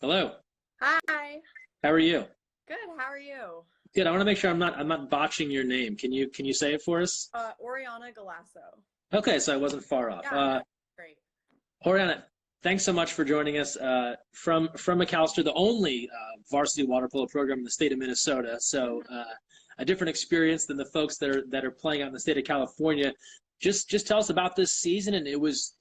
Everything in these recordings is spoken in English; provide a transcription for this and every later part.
Hello. Hi. How are you? Good. How are you? Good. I want to make sure I'm not botching your name. Can you say it for us? Oriana Galasso. Okay, so I wasn't far off. Yeah, no, great. Oriana, thanks so much for joining us from Macalester, the only varsity water polo program in the state of Minnesota. So a different experience than the folks that are playing out in the state of California. Just tell us about this season, and it was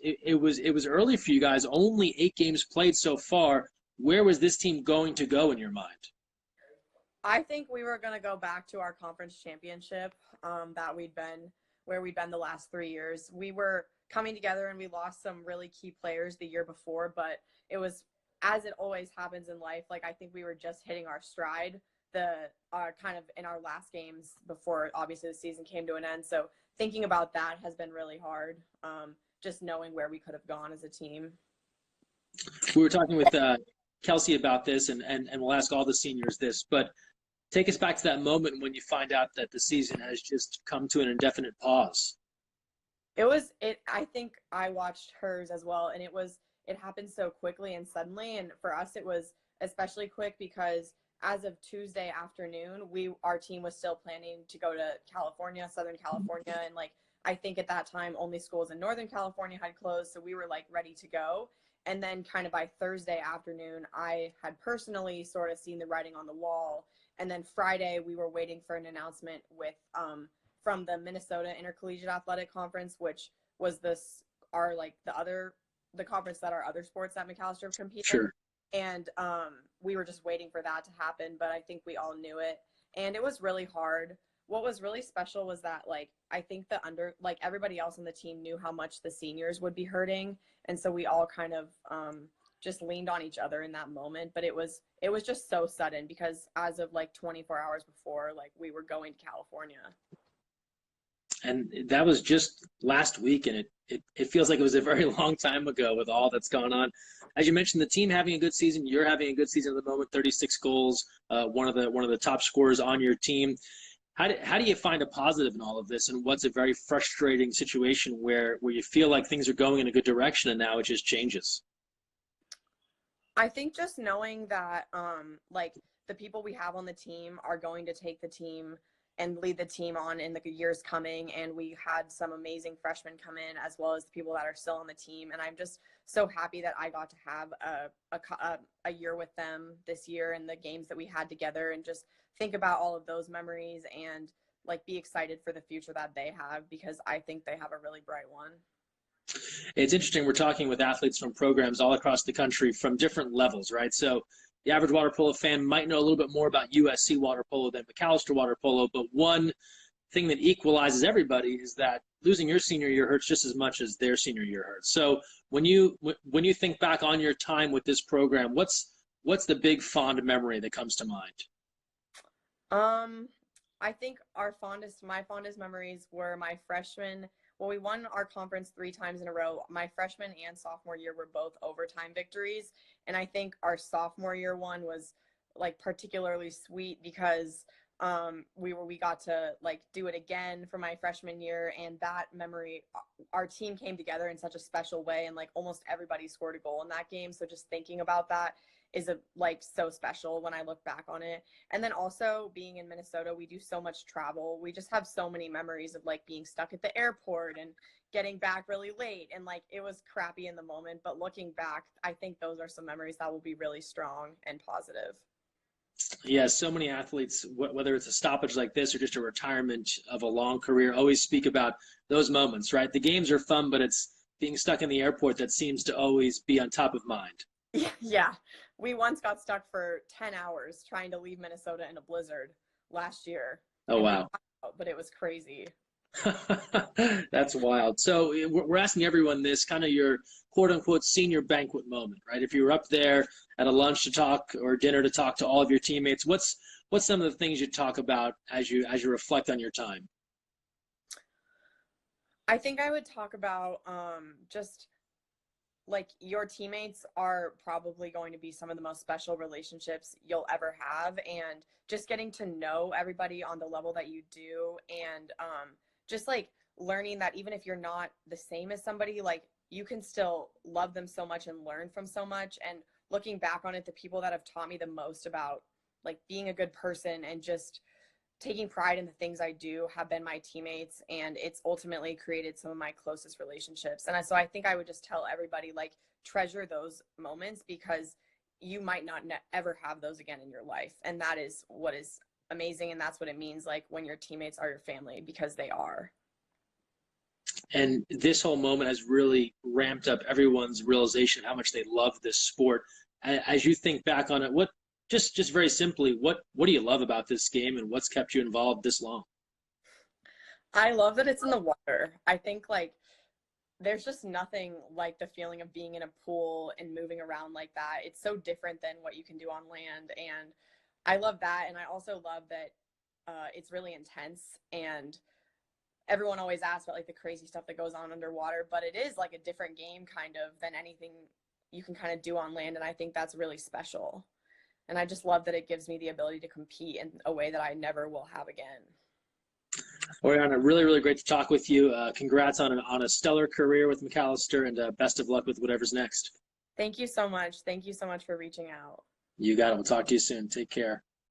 early for you guys. Only 8 games played so far. Where was this team going to go in your mind? I think we were going to go back to our conference championship that where we'd been the last 3 years. We were coming together and we lost some really key players the year before, but it was, as it always happens in life, like I think we were just hitting our stride kind of in our last games before obviously the season came to an end. So thinking about that has been really hard, just knowing where we could have gone as a team. We were talking with Kelsey about this, and we'll ask all the seniors this, but take us back to that moment when you find out that the season has just come to an indefinite pause. I think I watched hers as well, and it happened so quickly and suddenly. And for us, it was especially quick because as of Tuesday afternoon, our team was still planning to go to California, Southern California. And like, I think at that time, only schools in Northern California had closed. So we were like ready to go. And then kind of by Thursday afternoon, I had personally sort of seen the writing on the wall. And then Friday, we were waiting for an announcement from the Minnesota Intercollegiate Athletic Conference, which was the conference that our other sports at Macalester compete in. Sure. And we were just waiting for that to happen, but I think we all knew it. And it was really hard. What was really special was that I think everybody else on the team knew how much the seniors would be hurting. And so we all kind of just leaned on each other in that moment. But it was just so sudden because as of 24 hours before, we were going to California. And that was just last week, and it feels like it was a very long time ago with all that's gone on. As you mentioned, the team having a good season, you're having a good season at the moment, 36 goals, one of the top scorers on your team. How do you find a positive in all of this, and what's a very frustrating situation where you feel like things are going in a good direction and now it just changes? I think just knowing that the people we have on the team are going to take the team and lead the team on in the years coming. And we had some amazing freshmen come in as well as the people that are still on the team. And I'm just so happy that I got to have a year with them this year and the games that we had together and just think about all of those memories and be excited for the future that they have because I think they have a really bright one. It's interesting. We're talking with athletes from programs all across the country from different levels, right? So the average water polo fan might know a little bit more about USC water polo than Macalester water polo, but one thing that equalizes everybody is that losing your senior year hurts just as much as their senior year hurts. So when you think back on your time with this program, what's the big fond memory that comes to mind? I think my fondest memories were my freshman. Well, we won our conference 3 times in a row. My freshman and sophomore year were both overtime victories. And I think our sophomore year one was particularly sweet because we got to do it again for my freshman year. And that memory, our team came together in such a special way and almost everybody scored a goal in that game. So just thinking about that is so special when I look back on it. And then also being in Minnesota, we do so much travel. We just have so many memories of being stuck at the airport and getting back really late. And it was crappy in the moment, but looking back, I think those are some memories that will be really strong and positive. Yeah, so many athletes, whether it's a stoppage like this or just a retirement of a long career, always speak about those moments, right? The games are fun, but it's being stuck in the airport that seems to always be on top of mind. Yeah. We once got stuck for 10 hours trying to leave Minnesota in a blizzard last year. Oh, And we wow. got out, but it was crazy. That's wild. So we're asking everyone this kind of your quote unquote senior banquet moment, right? If you were up there at a lunch to talk or dinner to talk to all of your teammates, what's some of the things you talk about as you reflect on your time? I think I would talk about just your teammates are probably going to be some of the most special relationships you'll ever have, and just getting to know everybody on the level that you do, and just learning that even if you're not the same as somebody, you can still love them so much and learn from so much. And looking back on it, the people that have taught me the most about like being a good person and just taking pride in the things I do have been my teammates, and it's ultimately created some of my closest relationships. And so I think I would just tell everybody, like, treasure those moments, because you might not ever have those again in your life. And that is what is amazing. And that's what it means, like, when your teammates are your family, because they are. And this whole moment has really ramped up everyone's realization how much they love this sport. As you think back on it, what just very simply, what do you love about this game, and what's kept you involved this long? I love that it's in the water. I think like there's just nothing like the feeling of being in a pool and moving around like that. It's so different than what you can do on land. And I love that. And I also love that it's really intense. And everyone always asks about like the crazy stuff that goes on underwater, but it is like a different game kind of than anything you can kind of do on land. And I think that's really special. And I just love that it gives me the ability to compete in a way that I never will have again. Oriana, really, really great to talk with you. Congrats on a stellar career with Macalester, and best of luck with whatever's next. Thank you so much. Thank you so much for reaching out. You got it. We'll talk to you soon. Take care.